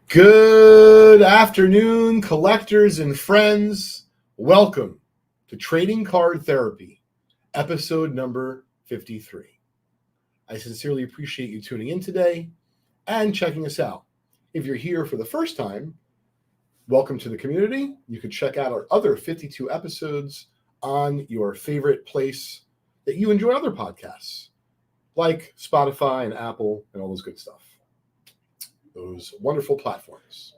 Good afternoon, collectors and friends. Welcome to Trading Card Therapy, episode number 53. I sincerely appreciate you tuning in today and checking us out. If you're here for the first time, welcome to the community. You can check out our other 52 episodes on your favorite place that you enjoy other podcasts, like Spotify and Apple and all those good stuff. Those wonderful platforms.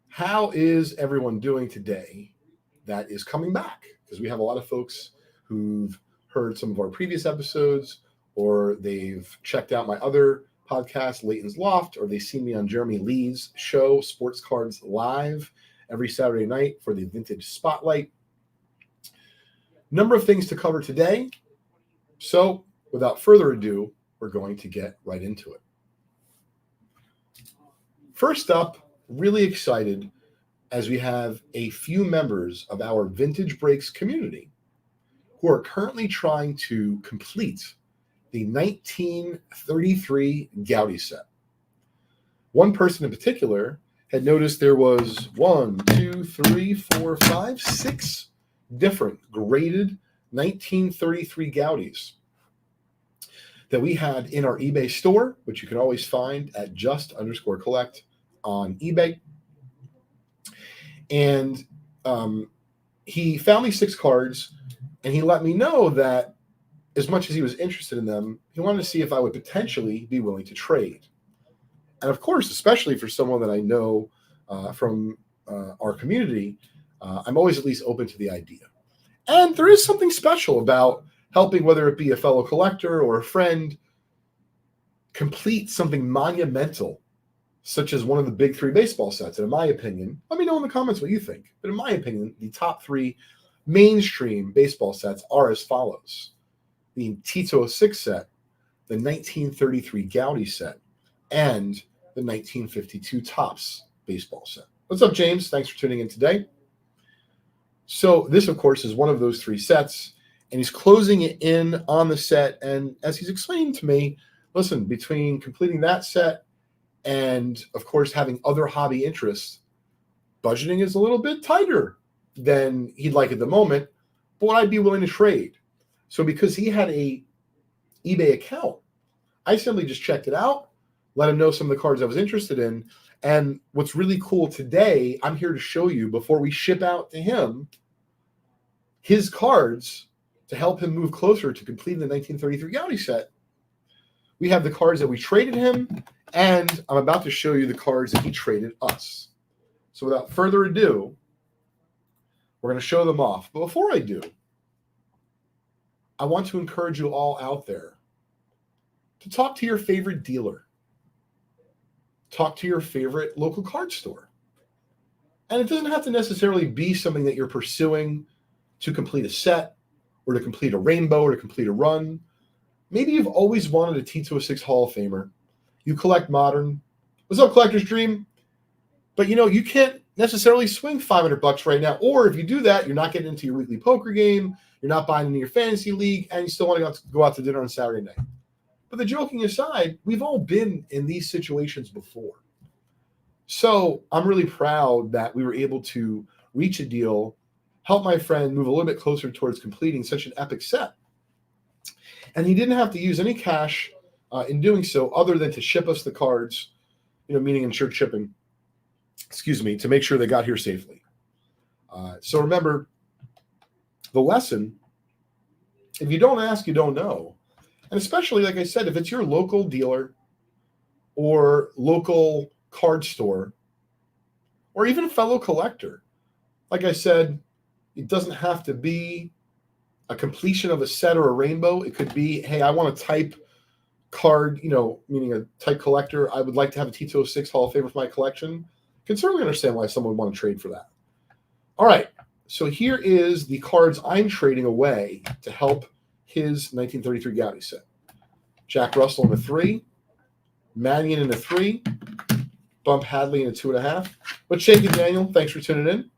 How is everyone doing today that is coming back? Because we have a lot of folks who've heard some of our previous episodes, or they've checked out my other podcast, Leighton's Loft, or they've seen me on Jeremy Lee's show, Sports Cards Live, every Saturday night for the Vintage Spotlight. Number of things to cover today. So without further ado, we're going to get right into it. First up, really excited as we have a few members of our Vintage Breaks community who are currently trying to complete the 1933 Gaudy set. One person in particular had noticed there was 6 different graded 1933 Gaudis that we had in our eBay store, which you can always find at just_collect on eBay. And he found these 6 cards, and he let me know that as much as he was interested in them, he wanted to see if I would potentially be willing to trade. And of course, especially for someone that I know from our community, I'm always at least open to the idea. And there is something special about helping, whether it be a fellow collector or a friend, complete something monumental, such as one of the big 3 baseball sets. And in my opinion, let me know in the comments what you think. But in my opinion, the top 3 mainstream baseball sets are as follows: the Tito 06 set, the 1933 Gaudy set, and the 1952 Topps baseball set. What's up, James? Thanks for tuning in today. So this, of course, is one of those 3 sets, and he's closing it in on the set. And as he's explained to me, listen, between completing that set and, of course, having other hobby interests, budgeting is a little bit tighter than he'd like at the moment, but I'd be willing to trade. So because he had a eBay account, I simply just checked it out, let him know some of the cards I was interested in. And what's really cool today, I'm here to show you, before we ship out to him, his cards to help him move closer to completing the 1933 Gaudy set. We have the cards that we traded him, and I'm about to show you the cards that he traded us. So without further ado, we're going to show them off. But before I do, I want to encourage you all out there to talk to your favorite dealer. Talk to your favorite local card store. And it doesn't have to necessarily be something that you're pursuing to complete a set, or to complete a rainbow, or to complete a run. Maybe you've always wanted a Tito 06 Hall of Famer. You collect modern. What's up, Collector's Dream? But you can't necessarily swing $500 right now. Or if you do that, you're not getting into your weekly poker game, you're not buying into your fantasy league, and you still want to go out to dinner on Saturday night. But the joking aside, we've all been in these situations before. So I'm really proud that we were able to reach a deal, help my friend move a little bit closer towards completing such an epic set. And he didn't have to use any cash in doing so, other than to ship us the cards, meaning insured shipping, to make sure they got here safely. So remember, the lesson, if you don't ask, you don't know. And especially, like I said, if it's your local dealer or local card store, or even a fellow collector, like I said, it doesn't have to be a completion of a set or a rainbow. It could be, hey, I want a type card, meaning a type collector. I would like to have a Tito 06 Hall of Famer for my collection. Can certainly understand why someone would want to trade for that. All right, so here is the cards I'm trading away to help his 1933 Gaudy set. Jack Russell in a 3, Mannion in a 3, Bump Hadley in a 2.5. What's shaking, Daniel? Thanks for tuning in.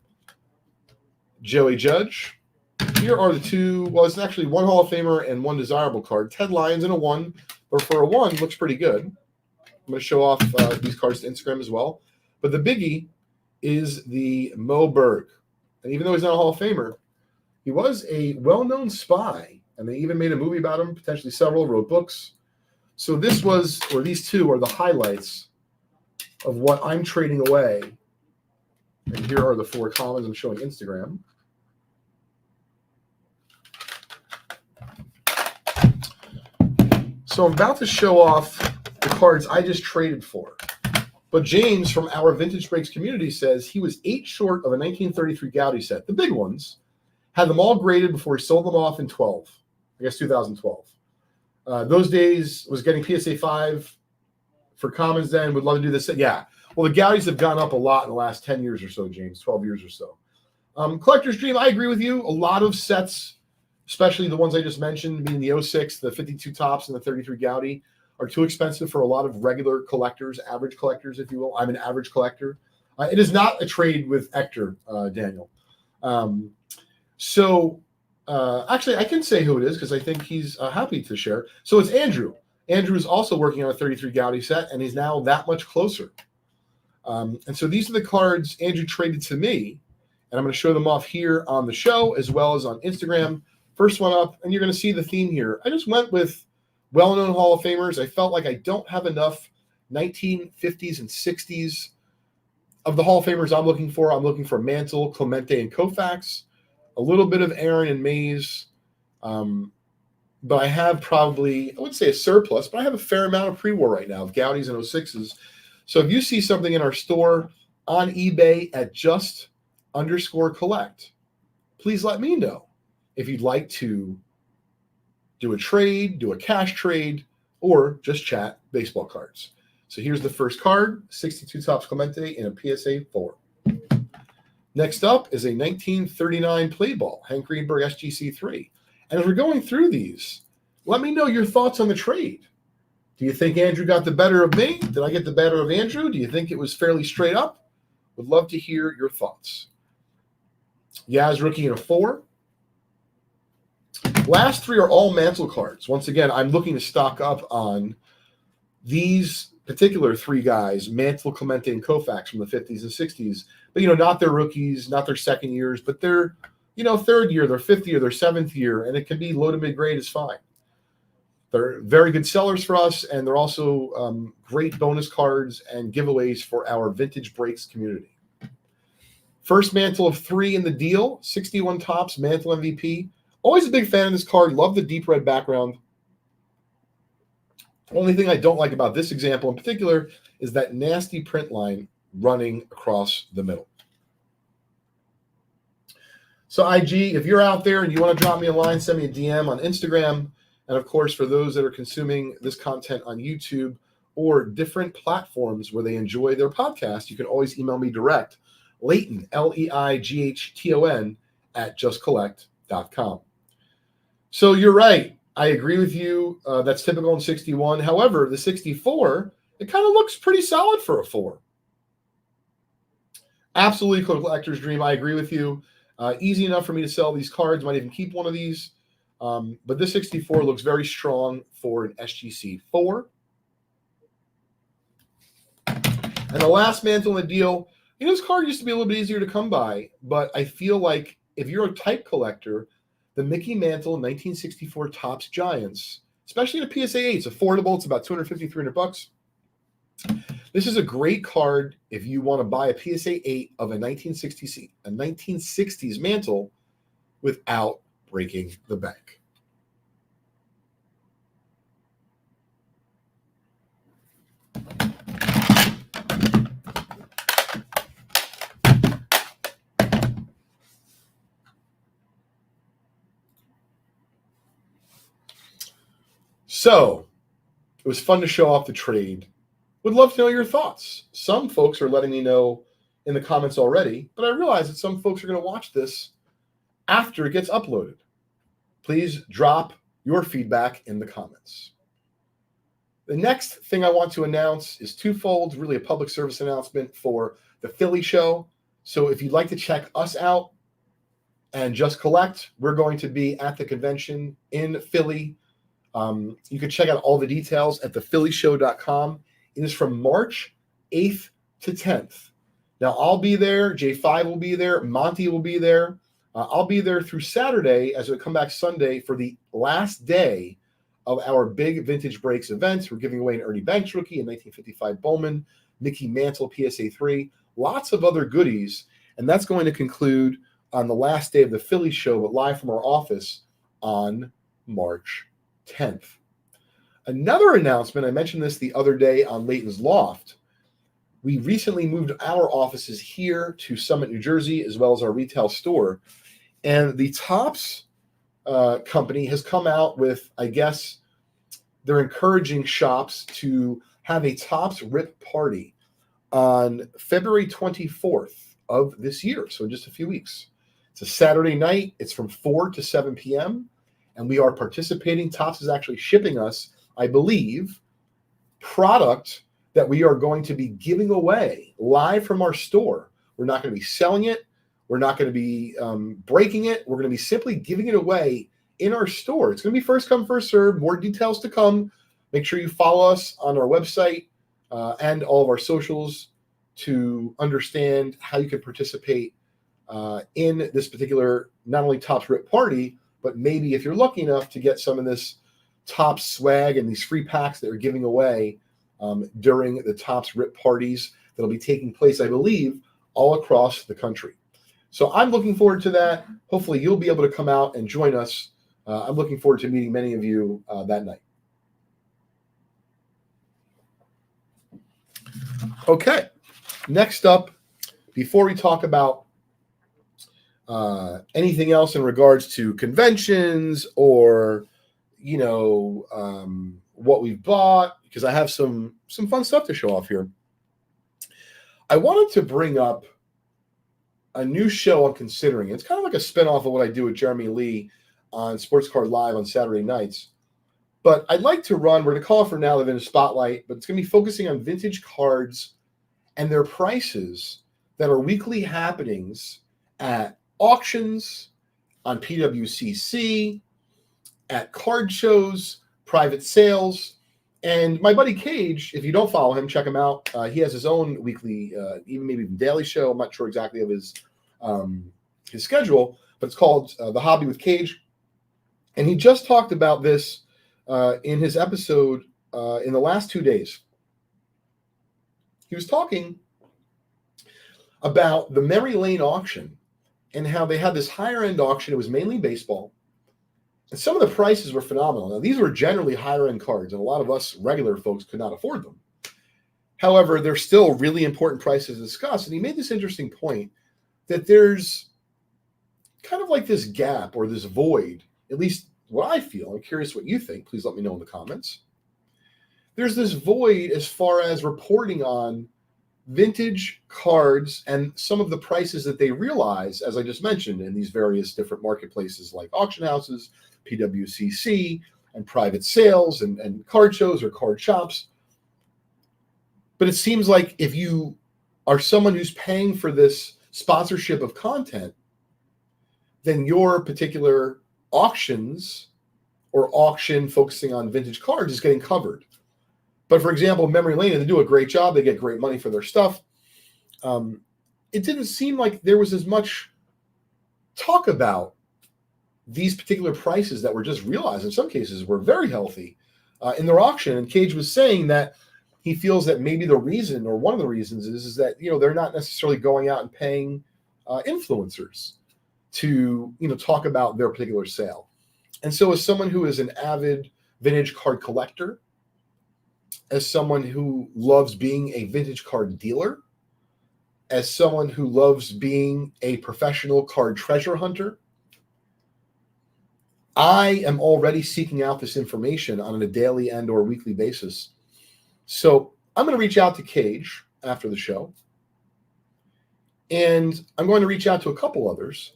Joey Judge. Here are the 2, well, it's actually 1 Hall of Famer and 1 desirable card. Ted Lyons in a 1, but for a 1, looks pretty good. I'm going to show off these cards to Instagram as well. But the biggie is the Moberg. And even though he's not a Hall of Famer, he was a well-known spy. And they even made a movie about him, potentially several, wrote books. So this was, or these two are the highlights of what I'm trading away. And here are the 4 commons I'm showing Instagram. So I'm about to show off the cards I just traded for. But James from our Vintage Breaks community says he was 8 short of a 1933 Gaudy set, the big ones, had them all graded before he sold them off in 2012. Those days was getting PSA 5 for commons then, would love to do this. Yeah, well, the Gaudis have gone up a lot in the last 10 years or so, James, 12 years or so. Collector's Dream, I agree with you. A lot of sets, especially the ones I just mentioned, being the 06, the 52 Topps, and the 33 Gaudy, are too expensive for a lot of regular collectors, average collectors, if you will. I'm an average collector. It is not a trade with Hector, Daniel. Actually, I can say who it is because I think he's happy to share. So it's Andrew. Andrew is also working on a 33 Gaudy set, and he's now that much closer. And so these are the cards Andrew traded to me, and I'm going to show them off here on the show as well as on Instagram. First one up, and you're going to see the theme here. I just went with well-known Hall of Famers. I felt like I don't have enough 1950s and 60s of the Hall of Famers I'm looking for. I'm looking for Mantle, Clemente, and Koufax, a little bit of Aaron and Mays. But I have probably, I wouldn't say a surplus, but I have a fair amount of pre-war right now of Gaudis and 06s. So if you see something in our store on eBay at just_collect, please let me know if you'd like to do a trade, do a cash trade, or just chat baseball cards. So here's the first card, 62 Topps Clemente in a PSA 4. Next up is a 1939 play ball, Hank Greenberg SGC3. And as we're going through these, let me know your thoughts on the trade. Do you think Andrew got the better of me? Did I get the better of Andrew? Do you think it was fairly straight up? Would love to hear your thoughts. Yaz rookie in a 4. Last 3 are all Mantle cards. Once again, I'm looking to stock up on these particular 3 guys, Mantle, Clemente, and Koufax from the 50s and 60s. But, not their rookies, not their second years, but their, third year, their 5th year, their 7th year, and it can be low to mid grade is fine. They're very good sellers for us, and they're also great bonus cards and giveaways for our Vintage Breaks community. First Mantle of 3 in the deal, 61 Topps, Mantle MVP. Always a big fan of this card. Love the deep red background. Only thing I don't like about this example in particular is that nasty print line running across the middle. So IG, if you're out there and you want to drop me a line, send me a DM on Instagram. And of course, for those that are consuming this content on YouTube or different platforms where they enjoy their podcast, you can always email me direct, Leighton, Leighton, at justcollect.com. So you're right. I agree with you. That's typical in 61. However, the 64, it kind of looks pretty solid for a 4. Absolutely collector's dream. I agree with you. Easy enough for me to sell these cards. Might even keep one of these. But this 64 looks very strong for an SGC 4. And the last Mantle in the deal, this card used to be a little bit easier to come by, but I feel like if you're a type collector, the Mickey Mantle 1964 Topps Giants, especially in a PSA 8, it's affordable. It's about $250, $300. This is a great card if you want to buy a PSA 8 of a 1960s Mantle without breaking the bank. So it was fun to show off the trade. Would love to know your thoughts. Some folks are letting me know in the comments already, but I realize that some folks are going to watch this after it gets uploaded. Please drop your feedback in the comments. The next thing I want to announce is twofold, really a public service announcement for the Philly show. So if you'd like to check us out and just collect, we're going to be at the convention in Philly. You can check out all the details at thephillyshow.com. It is from March 8th to 10th. Now, I'll be there. J5 will be there. Monty will be there. I'll be there through Saturday as we come back Sunday for the last day of our big Vintage Breaks events. We're giving away an Ernie Banks rookie, a 1955 Bowman, Mickey Mantle PSA 3, lots of other goodies. And that's going to conclude on the last day of the Philly show, but live from our office on March 10th. Another announcement, I mentioned this the other day on Leighton's Loft. We recently moved our offices here to Summit, New Jersey, as well as our retail store. And the Topps company has come out with, I guess, they're encouraging shops to have a Topps Rip Party on February 24th of this year, so in just a few weeks. It's a Saturday night. It's from 4 to 7 p.m., and we are participating. Topps is actually shipping us, I believe, product that we are going to be giving away live from our store. We're not going to be selling it. We're not going to be breaking it. We're going to be simply giving it away in our store. It's going to be first come, first serve. More details to come. Make sure you follow us on our website and all of our socials to understand how you can participate in this particular, not only Topps Rip Party, but maybe if you're lucky enough to get some of this Topps swag and these free packs that we're giving away during the Topps Rip Parties that'll be taking place, I believe, all across the country. So I'm looking forward to that. Hopefully you'll be able to come out and join us. I'm looking forward to meeting many of you that night. Okay, next up, before we talk about anything else in regards to conventions or, you know, what we've bought, because I have some fun stuff to show off here, I wanted to bring up a new show I'm considering. It's kind of like a spinoff of what I do with Jeremy Lee on Sports Card Live on Saturday nights. But I'd like to run, we're going to call it for now the Vintage Spotlight, but it's going to be focusing on vintage cards and their prices that are weekly happenings at auctions, on PWCC, at card shows, private sales. And my buddy Cage, if you don't follow him, check him out. He has his own weekly, maybe daily show. I'm not sure exactly of his schedule, but it's called The Hobby with Cage. And he just talked about this in his episode in the last 2 days. He was talking about the Memory Lane auction and how they had this higher end auction. It was mainly baseball. And some of the prices were phenomenal. Now, these were generally higher end cards, and a lot of us regular folks could not afford them. However, they're still really important prices to discuss. And he made this interesting point that there's kind of like this gap or this void, at least what I feel. I'm curious what you think. Please let me know in the comments. There's this void as far as reporting on vintage cards and some of the prices that they realize, as I just mentioned, in these various different marketplaces like auction houses, PWCC, and private sales and card shows or card shops. But it seems like if you are someone who's paying for this sponsorship of content, then your particular auctions or auction focusing on vintage cards is getting covered. But for example, Memory Lane, they do a great job. They get great money for their stuff. It didn't seem like there was as much talk about these particular prices that were just realized in some cases were very healthy in their auction. And Cage was saying that he feels that maybe the reason, or one of the reasons, is that, you know, they're not necessarily going out and paying influencers to, you know, talk about their particular sale. And so as someone who is an avid vintage card collector, as someone who loves being a vintage card dealer, as someone who loves being a professional card treasure hunter, I am already seeking out this information on a daily and or weekly basis. So I'm going to reach out to Cage after the show. And I'm going to reach out to a couple others,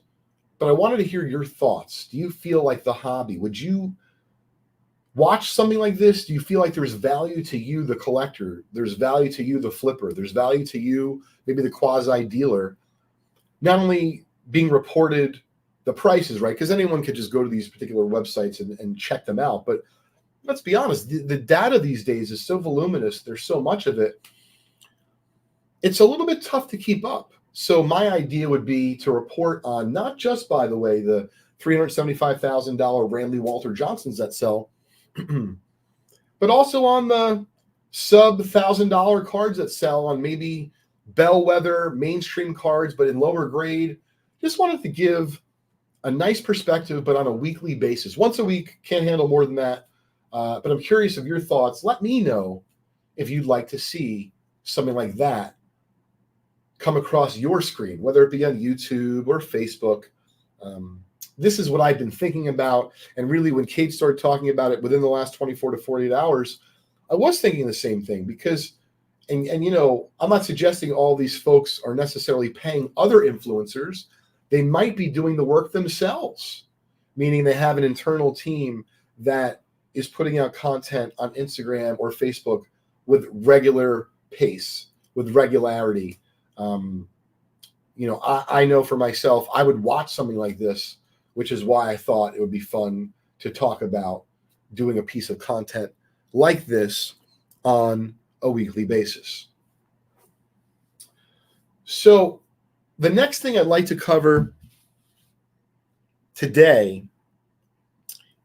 but I wanted to hear your thoughts. Do you feel like the hobby? Would you watch something like this? Do you feel like there's value to you, the collector? There's value to you, the flipper. There's value to you, maybe the quasi-dealer, not only being reported the prices, right? Because anyone could just go to these particular websites and check them out. But let's be honest, the data these days is so voluminous. There's so much of it. It's a little bit tough to keep up. So my idea would be to report on not just, by the way, the $375,000 Randy Walter Johnsons that sell, but also on the sub $1,000 cards that sell, on maybe bellwether mainstream cards, but in lower grade. Just wanted to give a nice perspective, but on a weekly basis. Once a week, can't handle more than that. But I'm curious of your thoughts. Let me know if you'd like to see something like that come across your screen, whether it be on YouTube or Facebook. This is what I've been thinking about. And really, when Kate started talking about it within the last 24 to 48 hours, I was thinking the same thing because, and you know, I'm not suggesting all these folks are necessarily paying other influencers. They might be doing the work themselves, meaning they have an internal team that is putting out content on Instagram or Facebook with regular pace, with regularity. You know, I know for myself, I would watch something like this, which is why I thought it would be fun to talk about doing a piece of content like this on a weekly basis. So the next thing I'd like to cover today,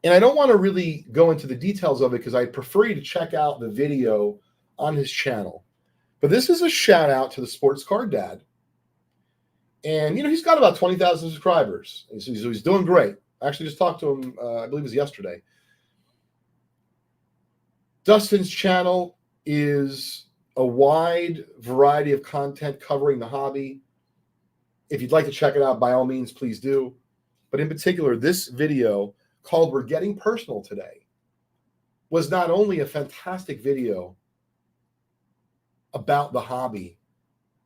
and I don't want to really go into the details of it because I prefer you to check out the video on his channel. But this is a shout out to the Sports Card Dad. And, you know, he's got about 20,000 subscribers. So he's doing great. I actually just talked to him, I believe it was yesterday. Dustin's channel is a wide variety of content covering the hobby. If you'd like to check it out, by all means, please do. But in particular, this video called We're Getting Personal Today was not only a fantastic video about the hobby,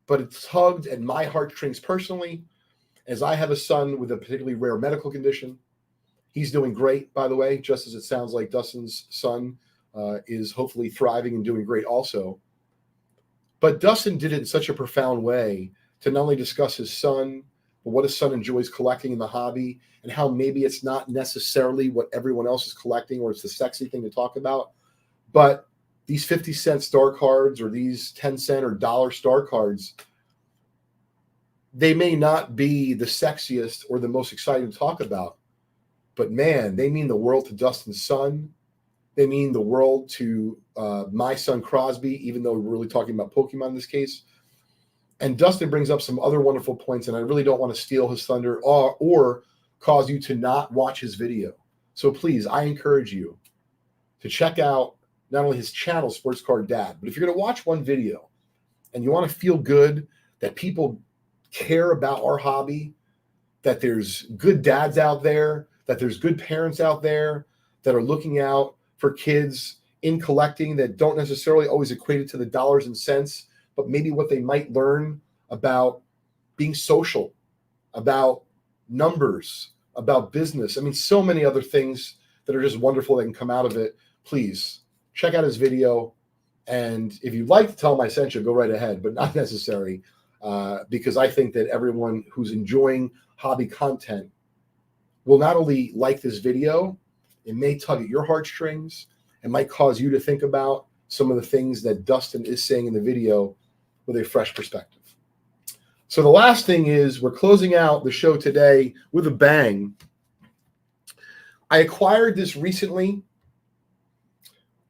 but it tugged at my heartstrings personally, as I have a son with a particularly rare medical condition. He's doing great, by the way, just as it sounds like Dustin's son is hopefully thriving and doing great also. But Dustin did it in such a profound way to not only discuss his son, but what his son enjoys collecting in the hobby, and how maybe it's not necessarily what everyone else is collecting or it's the sexy thing to talk about, but these 50-cent star cards or these 10-cent or dollar star cards, they may not be the sexiest or the most exciting to talk about, but man, they mean the world to Dustin's son. They mean the world to my son Crosby, even though we're really talking about Pokemon in this case. And Dustin brings up some other wonderful points, and I really don't want to steal his thunder or cause you to not watch his video. So please, I encourage you to check out not only his channel, Sports Card Dad, but if you're going to watch one video and you want to feel good that people care about our hobby, that there's good dads out there, that there's good parents out there that are looking out for kids in collecting that don't necessarily always equate it to the dollars and cents, but maybe what they might learn about being social, about numbers, about business. I mean, so many other things that are just wonderful that can come out of it. Please check out his video. And if you'd like to tell him I sent you, go right ahead, but not necessary, because I think that everyone who's enjoying hobby content will not only like this video, it may tug at your heartstrings. It might cause you to think about some of the things that Dustin is saying in the video with a fresh perspective. So the last thing is we're closing out the show today with a bang. I acquired this recently.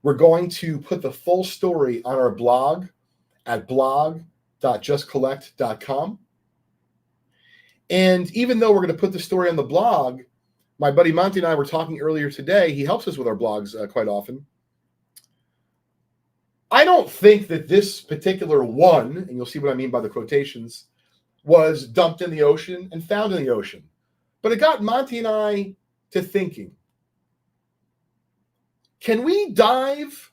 We're going to put the full story on our blog at blog.justcollect.com. And even though we're going to put the story on the blog, my buddy Monty and I were talking earlier today. He helps us with our blogs quite often. I don't think that this particular one, and you'll see what I mean by the quotations, was dumped in the ocean and found in the ocean. But it got Monty and I to thinking. Can we dive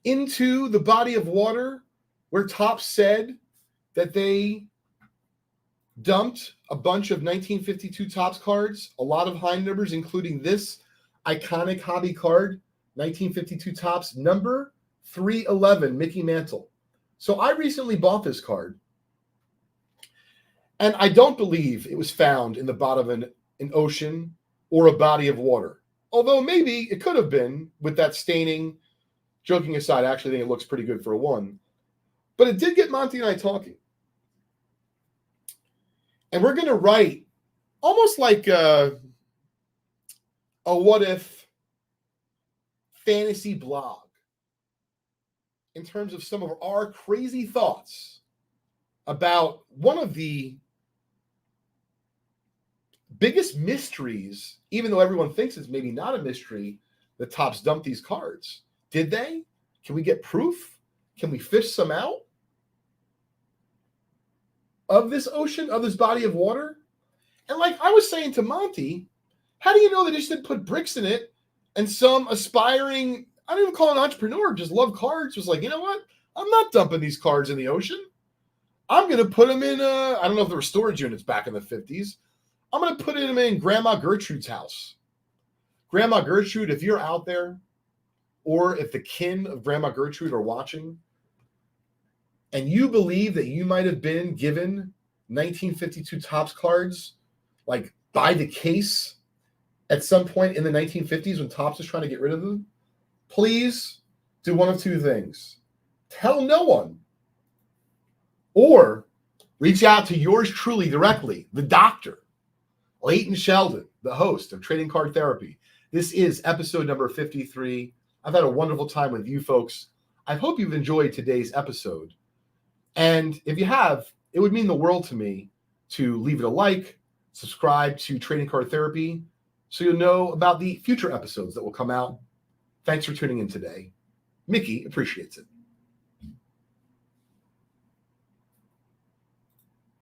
into the body of water where Topps said that they dumped a bunch of 1952 Topps cards, a lot of high numbers, including this iconic hobby card, 1952 Topps number 311 Mickey Mantle. So I recently bought this card, and I don't believe it was found in the bottom of an ocean or a body of water. Although maybe it could have been with that staining. Joking aside, I actually think it looks pretty good for a 1. But it did get Monty and I talking. And we're going to write almost like a what if fantasy blog in terms of some of our crazy thoughts about one of the biggest mysteries, even though everyone thinks it's maybe not a mystery, that Topps dumped these cards. Did they? Can we get proof? Can we fish some out of this ocean, of this body of water? And like I was saying to Monty, how do you know they just didn't put bricks in it and some aspiring, I don't even call it an entrepreneur, just love cards, was like, you know what? I'm not dumping these cards in the ocean. I'm going to put them in, I don't know if there were storage units back in the 50s. I'm going to put them in Grandma Gertrude's house. Grandma Gertrude, if you're out there, or if the kin of Grandma Gertrude are watching, and you believe that you might have been given 1952 Topps cards, like by the case at some point in the 1950s when Topps was trying to get rid of them, please do one of 2 things. Tell no one, or reach out to yours truly directly, the doctor, Leighton Sheldon, the host of Trading Card Therapy. This is episode number 53. I've had a wonderful time with you folks. I hope you've enjoyed today's episode. And if you have, it would mean the world to me to leave it a like, subscribe to Trading Card Therapy so you'll know about the future episodes that will come out. Thanks for tuning in today. Mickey appreciates it.